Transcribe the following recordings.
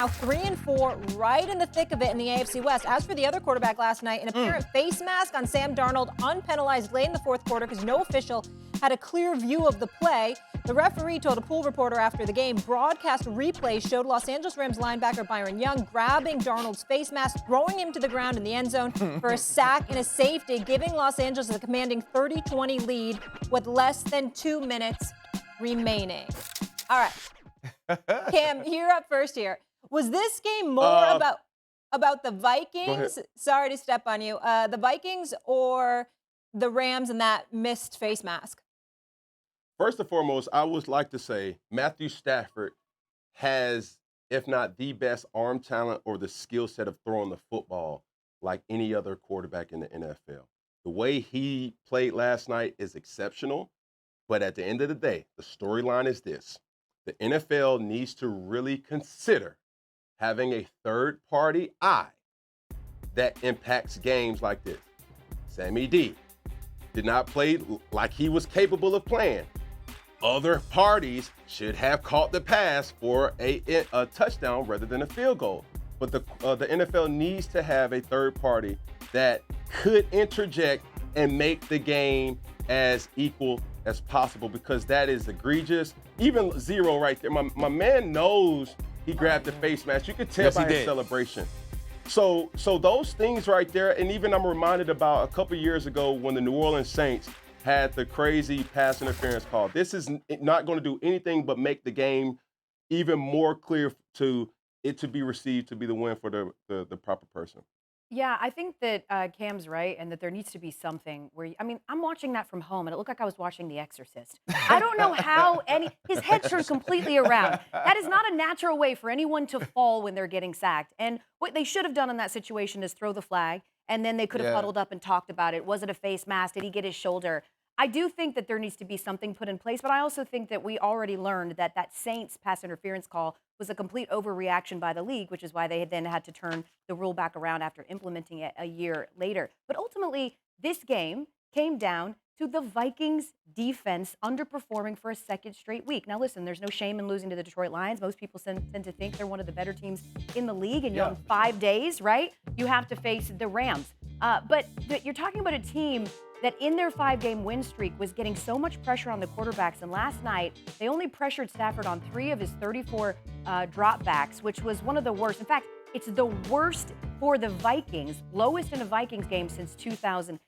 Now 3-4, right in the thick of it in the AFC West. As for the other quarterback last night, an apparent face mask on Sam Darnold, unpenalized late in the fourth quarter because no official had a clear view of the play. The referee told a pool reporter after the game, broadcast replay showed Los Angeles Rams linebacker Byron Young grabbing Darnold's face mask, throwing him to the ground in the end zone for a sack and a safety, giving Los Angeles a commanding 30-20 lead with less than 2 minutes remaining. All right, Cam, you're up first here. Was this game more about the Vikings? Sorry to step on you. The Vikings or the Rams and that missed face mask? First and foremost, I would like to say Matthew Stafford has, if not the best arm talent or the skill set of throwing the football like any other quarterback in the NFL. The way he played last night is exceptional, but at the end of the day, the storyline is this. The NFL needs to really consider having a third-party eye that impacts games like this. Sammy D did not play like he was capable of playing. Other parties should have caught the pass for a touchdown rather than a field goal. But the NFL needs to have a third party that could interject and make the game as equal as possible, because that is egregious. Even zero right there. My man knows he grabbed the face mask. You could tell by his celebration. So those things right there, and even I'm reminded about a couple years ago when the New Orleans Saints had the crazy pass interference call. This is not going to do anything but make the game even more clear to it to be received to be the win for the proper person. Yeah, I think that Cam's right, and that there needs to be something where, I'm watching that from home, and it looked like I was watching The Exorcist. I don't know how his head turned completely around. That is not a natural way for anyone to fall when they're getting sacked. And what they should have done in that situation is throw the flag, and then they could have huddled up and talked about it. Was it a face mask? Did he get his shoulder? I do think that there needs to be something put in place, but I also think that we already learned that that Saints pass interference call was a complete overreaction by the league, which is why they then had to turn the rule back around after implementing it a year later. But ultimately, this game came down to the Vikings defense underperforming for a second straight week. Now, listen, there's no shame in losing to the Detroit Lions. Most people tend to think they're one of the better teams in the league, and in 5 days, right, you have to face the Rams. But you're talking about a team that in their 5-game win streak was getting so much pressure on the quarterbacks. And last night, they only pressured Stafford on 3 of his 34 dropbacks, which was one of the worst. In fact, it's the worst for the Vikings, lowest in a Vikings game since 2020.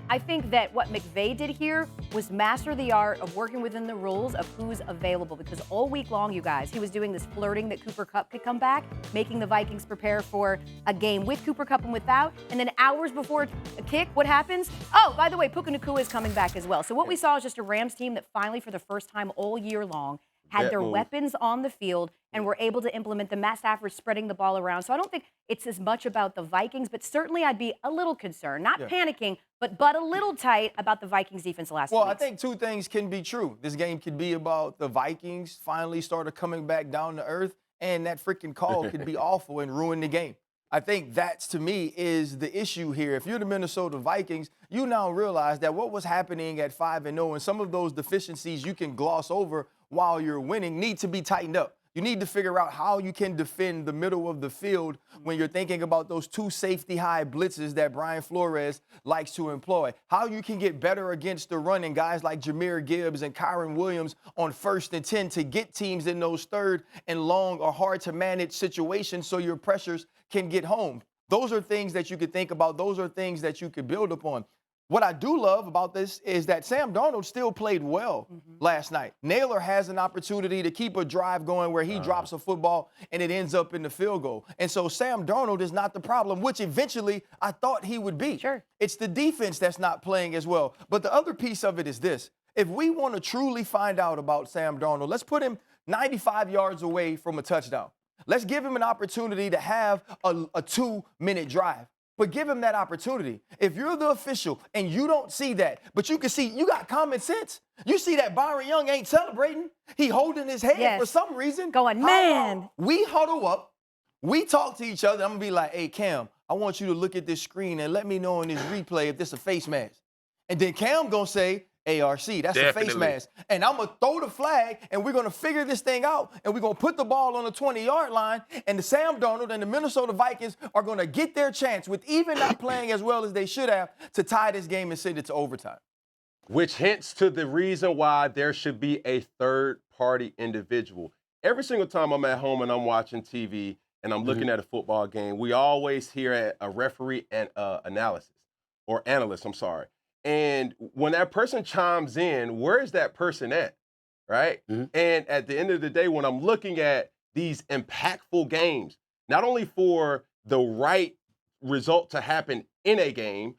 I think that what McVay did here was master the art of working within the rules of who's available, because all week long, you guys, he was doing this flirting that Cooper Kupp could come back, making the Vikings prepare for a game with Cooper Kupp and without. And then hours before a kick, what happens? Oh, by the way, Puka Nacua is coming back as well. So what we saw is just a Rams team that finally, for the first time all year long, had their weapons on the field and were able to implement the Matt Stafford spreading the ball around. So I don't think it's as much about the Vikings, but certainly I'd be a little concerned, not panicking, but a little tight about the Vikings defense last week. Well, I think two things can be true. This game could be about the Vikings finally started coming back down to earth, and that freaking call could be awful and ruin the game. I think that's, to me, is the issue here. If you're the Minnesota Vikings, you now realize that what was happening at 5-0 and some of those deficiencies you can gloss over while you're winning need to be tightened up. You need to figure out how you can defend the middle of the field when you're thinking about those 2 safety-high blitzes that Brian Flores likes to employ. How you can get better against the run and guys like Jahmyr Gibbs and Kyron Williams on 1st and 10 to get teams in those 3rd and long or hard-to-manage situations so your pressures can get home. Those are things that you could think about. Those are things that you could build upon. What I do love about this is that Sam Darnold still played well last night. Naylor has an opportunity to keep a drive going where he drops a football and it ends up in the field goal. And so Sam Darnold is not the problem, which eventually I thought he would be. Sure. It's the defense that's not playing as well. But the other piece of it is this. If we want to truly find out about Sam Darnold, let's put him 95 yards away from a touchdown. Let's give him an opportunity to have a 2-minute drive. But give him that opportunity. If you're the official and you don't see that, but you can see, you got common sense. You see that Byron Young ain't celebrating. He holding his head for some reason. Going, man. We huddle up. We talk to each other. I'm going to be like, hey, Cam, I want you to look at this screen and let me know in this replay if this a face mask. And then Cam going to say, ARC. That's a face mask. And I'm going to throw the flag, and we're going to figure this thing out, and we're going to put the ball on the 20-yard line, and the Sam Darnold and the Minnesota Vikings are going to get their chance, with even not playing as well as they should have, to tie this game and send it to overtime. Which hints to the reason why there should be a third-party individual. Every single time I'm at home and I'm watching TV and I'm looking at a football game, we always hear a referee and analyst. And when that person chimes in, where is that person at, right? And at the end of the day, when I'm looking at these impactful games, not only for the right result to happen in a game,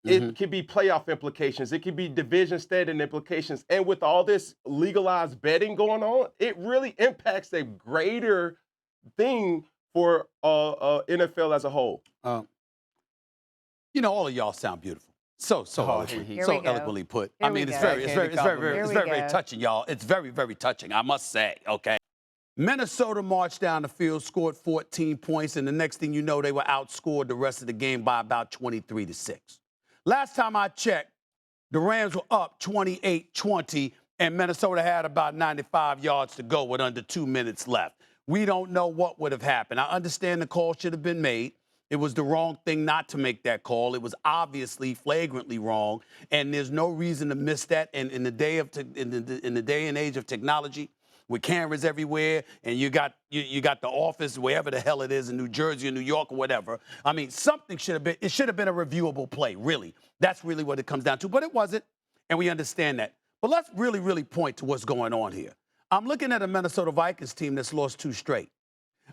it could be playoff implications. It could be division standing implications. And with all this legalized betting going on, it really impacts a greater thing for NFL as a whole. You know, all of y'all sound beautiful. So eloquently put. I mean, it's very touching, y'all. It's very, very touching, I must say, okay? Minnesota marched down the field, scored 14 points, and the next thing you know, they were outscored the rest of the game by about 23-6. Last time I checked, the Rams were up 28-20, and Minnesota had about 95 yards to go with under 2 minutes left. We don't know what would have happened. I understand the call should have been made. It was the wrong thing not to make that call. It was obviously flagrantly wrong, and there's no reason to miss that. And in the day and age of technology, with cameras everywhere, and you got the office wherever the hell it is in New Jersey or New York or whatever. I mean, something should have been. It should have been a reviewable play. Really, that's really what it comes down to. But it wasn't, and we understand that. But let's really point to what's going on here. I'm looking at a Minnesota Vikings team that's lost 2 straight.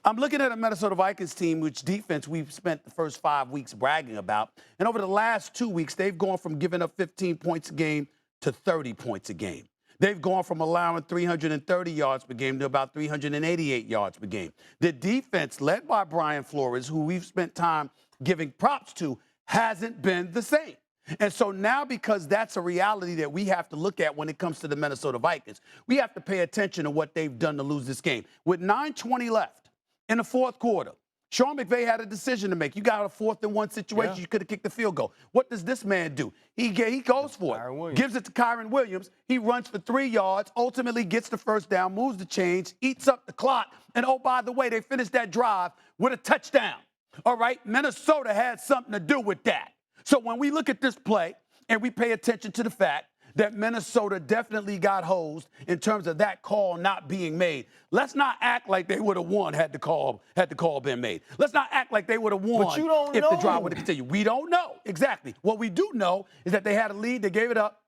I'm looking at a Minnesota Vikings team, which defense we've spent the first 5 weeks bragging about. And over the last 2 weeks, they've gone from giving up 15 points a game to 30 points a game. They've gone from allowing 330 yards per game to about 388 yards per game. The defense, led by Brian Flores, who we've spent time giving props to, hasn't been the same. And so now, because that's a reality that we have to look at when it comes to the Minnesota Vikings, we have to pay attention to what they've done to lose this game. With 9:20 left in the fourth quarter, Sean McVay had a decision to make. You got a 4th-and-1 situation. You could have kicked the field goal. What does this man do? He goes for it, gives it to Kyron Williams. He runs for 3 yards, ultimately gets the first down, moves the chains, eats up the clock. And, oh, by the way, they finished that drive with a touchdown. All right, Minnesota had something to do with that. So when we look at this play and we pay attention to the fact that Minnesota definitely got hosed in terms of that call not being made, let's not act like they would have won had the call been made. Let's not act like they would have won if the drive would have continued. We don't know. Exactly. What we do know is that they had a lead, they gave it up,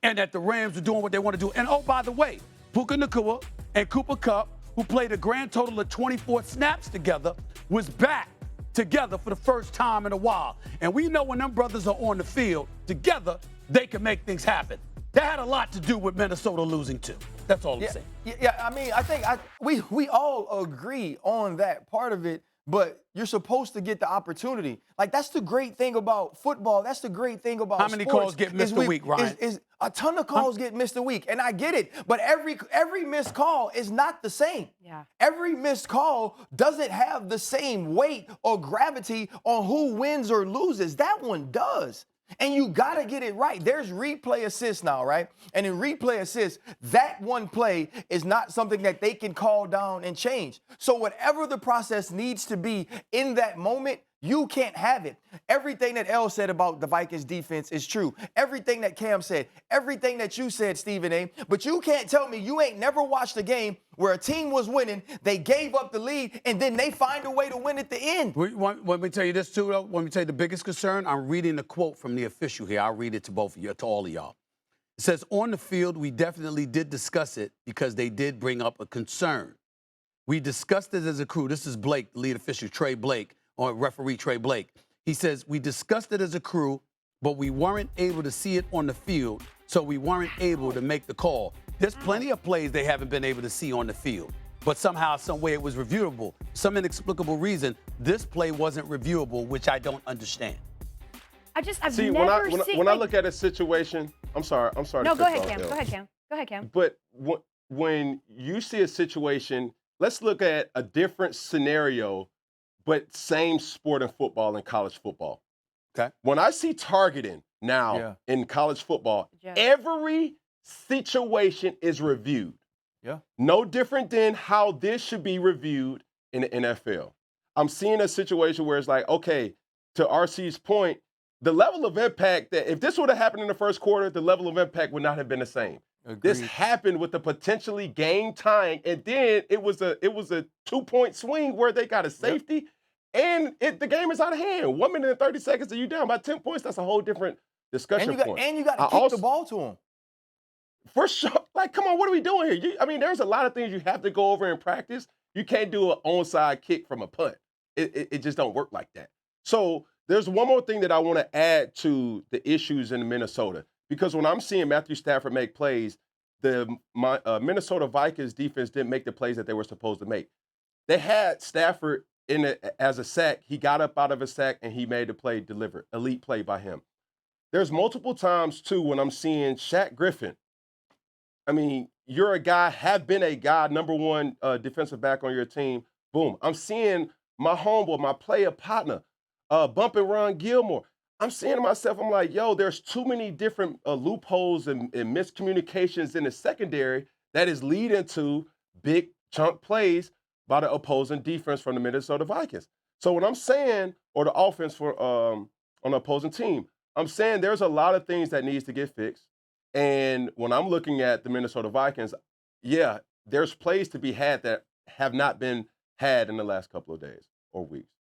and that the Rams were doing what they want to do. And, oh, by the way, Puka Nacua and Cooper Kupp, who played a grand total of 24 snaps together, was back together for the first time in a while. And we know when them brothers are on the field together, they can make things happen. That had a lot to do with Minnesota losing too. That's all I'm saying. Yeah, I mean, I think we all agree on that part of it, but you're supposed to get the opportunity. Like, that's the great thing about football. That's the great thing about How many calls get missed a week, Ryan? Is a ton of calls get missed a week, and I get it. But every missed call is not the same. Yeah. Every missed call doesn't have the same weight or gravity on who wins or loses. That one does. And you got to get it right. There's replay assist now, right? And in replay assist, that one play is not something that they can call down and change. So whatever the process needs to be in that moment, you can't have it. Everything that Elle said about the Vikings defense is true. Everything that Cam said, everything that you said, Stephen A. But you can't tell me you ain't never watched a game where a team was winning, they gave up the lead, and then they find a way to win at the end. Let me tell you this, too, though. Let me tell you the biggest concern. I'm reading the quote from the official here. I'll read it to both of you, to all of y'all. It says, on the field, we definitely did discuss it because they did bring up a concern. We discussed it as a crew. This is Blake, the lead official, Trey Blake, or referee Trey Blake. He says, we discussed it as a crew, but we weren't able to see it on the field, so we weren't able to make the call. There's plenty of plays they haven't been able to see on the field, but somehow, some way it was reviewable. Some inexplicable reason, this play wasn't reviewable, which I don't understand. I've See, never seen. When I look at a situation, I'm sorry. No, go ahead, Cam. Go ahead, Cam. But when you see a situation, let's look at a different scenario, but same sport in football and college football. Okay. When I see targeting Now, in college football, every situation is reviewed. Yeah. No different than how this should be reviewed in the NFL. I'm seeing a situation where it's like, okay, to RC's point, the level of impact that if this would have happened in the first quarter, the level of impact would not have been the same. Agreed. This happened with the potentially game tying, and then it was a 2-point swing where they got a safety, and the game is out of hand. 1 minute and 30 seconds, and you down by 10 points. That's a whole different discussion point. And you got to kick the ball to them. For sure. Like, come on, what are we doing here? There's a lot of things you have to go over in practice. You can't do an onside kick from a punt. It just don't work like that. So there's one more thing that I want to add to the issues in Minnesota. Because when I'm seeing Matthew Stafford make plays, the Minnesota Vikings defense didn't make the plays that they were supposed to make. They had Stafford as a sack. He got up out of a sack, and he made the play delivered. Elite play by him. There's multiple times, too, when I'm seeing Shaq Griffin. You're a guy, have been a guy, number one defensive back on your team. Boom. I'm seeing my homeboy, my player partner, bump and run Gilmore. I'm saying to myself, I'm like, yo, there's too many different loopholes and miscommunications in the secondary that is leading to big chunk plays by the opposing defense from the Minnesota Vikings. So what I'm saying, or the offense for on the opposing team, I'm saying there's a lot of things that needs to get fixed. And when I'm looking at the Minnesota Vikings, there's plays to be had that have not been had in the last couple of days or weeks.